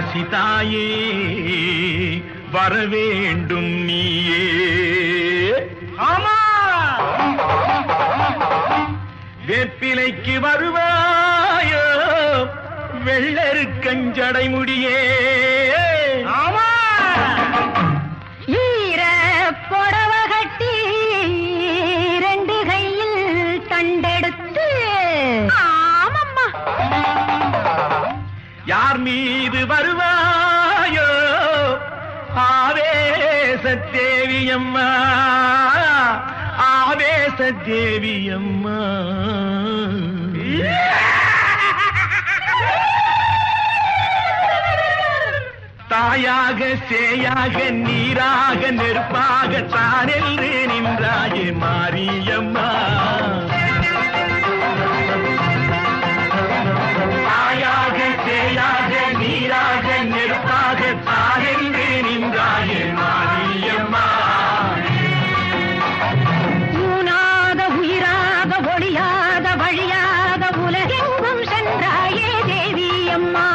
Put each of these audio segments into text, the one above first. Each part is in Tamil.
காசி தாயே வரவேண்டும் நீயே. ஆமா, வேப்பிலைக்கு வருவாயோ வெள்ளருக்கஞ்சடை முடியே. ஆமா, ஈர புடவ கட்டி ரெண்டு கையில் தண்டெடுத்து. ஆமம்மா, யார் மீது வருவாயோ ஆவேச தேவியம்மா, ஆவேச தேவியம்மா. தாயாக சேயாக நீராக நெருப்பாக தானென்று நின்றாயே மாரியம்மா. தாயாக சேயாக நீராக நெருப்பாக தானென்று நின்றாயே மாரியம்மா. ஊனாத உயிராத ஒளியாத வழியாத உலகெங்கும் சென்றாயே தேவி அம்மா.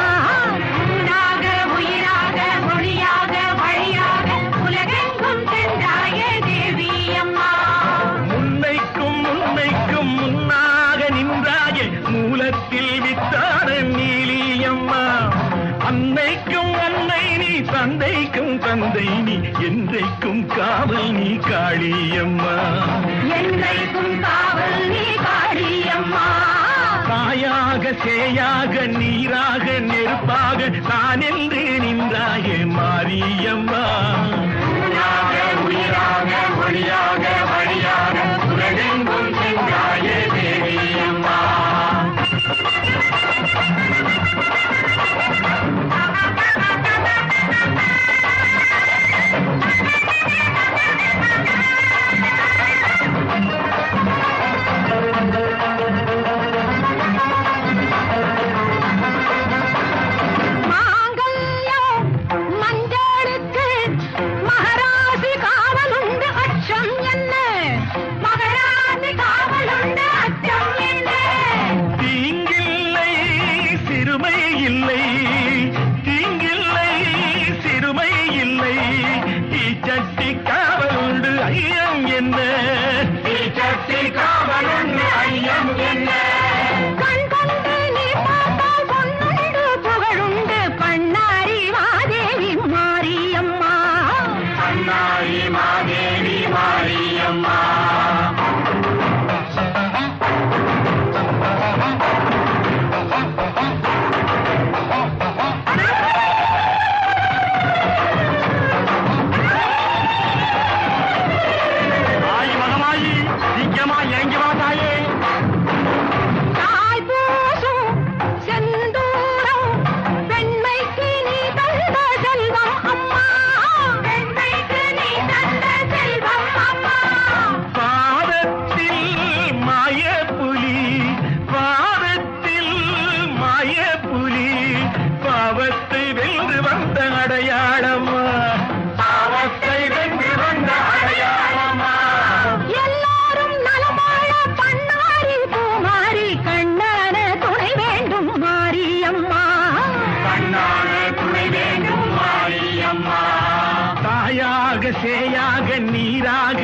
ஊனாக உயிராக ஒளியாக வழியாக உலகெங்கும் சென்றாயே தேவி அம்மா. முன்னைக்கும் முன்னைக்கும் முன்னாக நின்றாயே மூலத்தில் வித்தான நீலியம்மா. அன்னைக்கும் அன்னை நீ, தந்தைக்கும் தந்தை நீ, என்றைக்கும் காவல் நீ காளியம்மா. என்றைக்கும் காவல் நீ காளியம்மா. தாயாக சேயாக நீராக நெருப்பாக தானென்று நின்றாயே மாரியம்மா. ஊனாக உயிராக ஒளியாக வழியாக உலகெங்கும் சென்றாயே தேவி அம்மா. மாங்கல்யம் மஞ்சளுக்கு மகராசி காவலுண்டு அச்சம் என்ன, மகராசி காவலுண்டு அச்சம் என்ன. தீங்கில்லை சிறுமை இல்லை, தீங்கில்லை சிறுமை இல்லை, தீச்சட்டி காவலுண்டு ஐயம் என்ன, தீச்சட்டி காவலுண்டு ஐயம் என்ன. கண் கொண்டு நீ பார்த்தால் பொன்னுண்டு புகழுண்டு பண்ணாரி மாதேவி மாரியம்மா. அண்ணாரி மாதேவி மாரியம்மா. ஆயி மகமாயி சீக்கிரமா இறங்கி வாதாயே. தாய் பூசும் செந்தூரம் பெண்மைக்கு நீ தந்த செல்வம் அம்மா. பெண்மைக்கு நீ தந்த செல்வம் அம்மா. பாதத்தில் மாயப்புலி, பாதத்தில் மாயப்புலி, பாவத்தை வென்று வந்த அடையாளம்மா, பாவத்தை வென்று வந்த அடையாளம்மா. எல்லாரும் நலமாழ பண்ணாரி பூமாரி கண்ணான துணை வேண்டும் மாரியம்மா. கண்ணான துணை வேண்டும் மாரியம்மா. தாயாக சேயாக நீராக